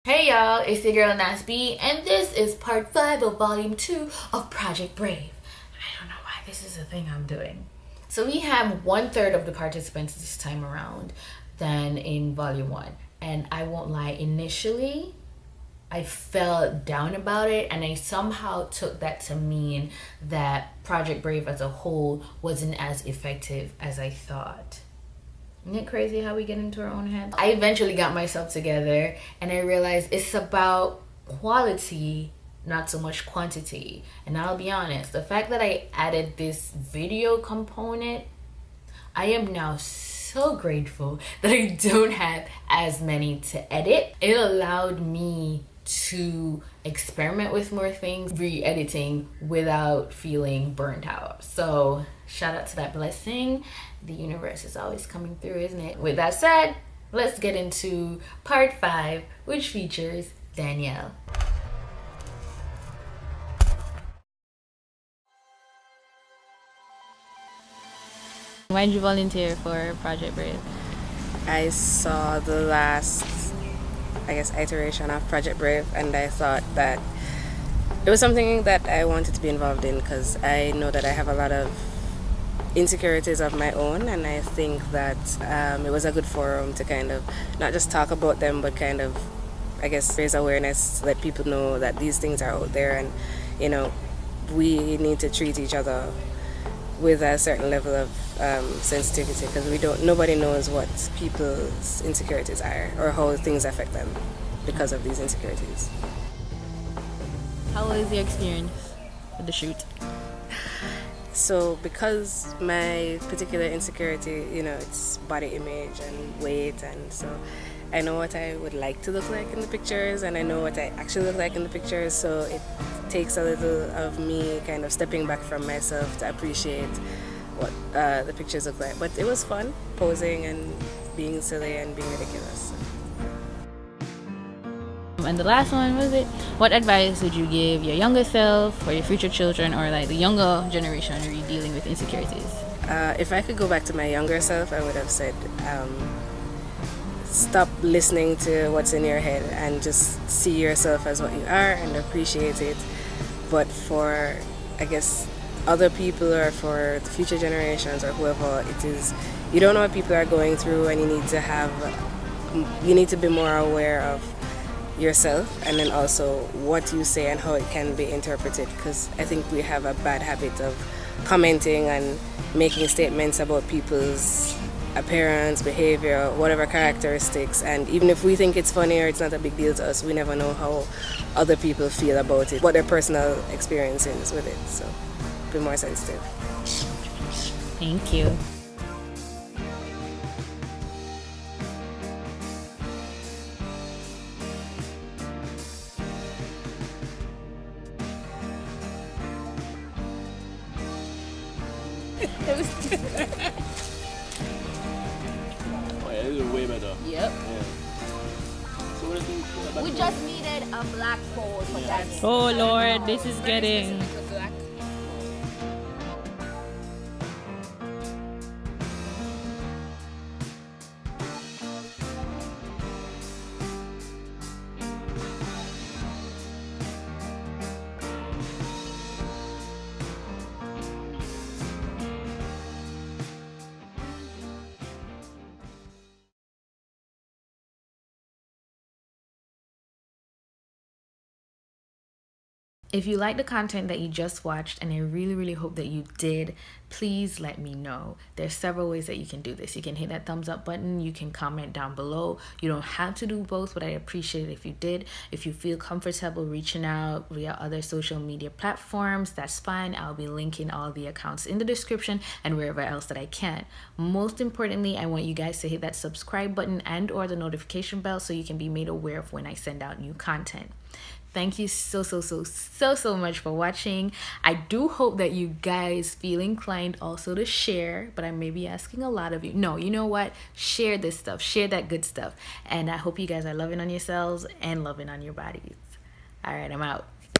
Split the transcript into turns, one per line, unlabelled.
Hey y'all, it's your girl ItsNasB, and this is part 5 of volume 2 of Project Brave. I don't know why this is a thing I'm doing. So we have 1/3 of the participants this time around than in volume 1. And I won't lie, initially I felt down about it, and I somehow took that to mean that Project Brave as a whole wasn't as effective as I thought. Isn't it crazy how we get into our own heads? I eventually got myself together and I realized it's about quality, not so much quantity. And I'll be honest, the fact that I added this video component, I am now so grateful that I don't have as many to edit. It allowed me to experiment with more things, re-editing without feeling burnt out. So shout out to that blessing. The universe is always coming through, isn't it? With that said, let's get into part 5, which features Danielle.
Why did you volunteer for Project Brave?
I saw the last, iteration of Project Brave, and I thought that it was something that I wanted to be involved in because I know that I have a lot of insecurities of my own, and I think that it was a good forum to kind of not just talk about them, but kind of, raise awareness, let people know that these things are out there, and we need to treat each other with a certain level of sensitivity, because nobody knows what people's insecurities are or how things affect them because of these insecurities.
How was your experience with the shoot?
So because my particular insecurity, it's body image and weight, and so I know what I would like to look like in the pictures, and I know what I actually look like in the pictures, so it takes a little of me kind of stepping back from myself to appreciate what the pictures look like. But it was fun, posing and being silly and being ridiculous.
And the last one was it? What advice would you give your younger self or your future children, or like the younger generation who are dealing with insecurities?
If I could go back to my younger self, I would have said, stop listening to what's in your head and just see yourself as what you are and appreciate it. But for, other people or for the future generations or whoever it is, you don't know what people are going through, and you need to be more aware of yourself, and then also what you say and how it can be interpreted, because I think we have a bad habit of commenting and making statements about people's appearance, behavior, whatever characteristics, and even if we think it's funny or it's not a big deal to us, we never know how other people feel about it, what their personal experience is with it. So be more sensitive.
Thank you.
Oh yeah, this is way better.
Yep.
Yeah. So what do you think?
We just needed a black pole for that.
Oh Lord, this is getting... If you like the content that you just watched, and I really hope that you did, please let me know. There's several ways that you can do this. You can hit that thumbs up button, you can comment down below. You don't have to do both, but I'd appreciate it if you did. If you feel comfortable reaching out via other social media platforms, that's fine. I'll be linking all the accounts in the description and wherever else that I can. Most importantly, I want you guys to hit that subscribe button and or the notification bell so you can be made aware of when I send out new content. Thank you so much for watching. I do hope that you guys feel inclined also to share, but I may be asking a lot of you. No, you know what? Share this stuff. Share that good stuff. And I hope you guys are loving on yourselves and loving on your bodies. All right, I'm out.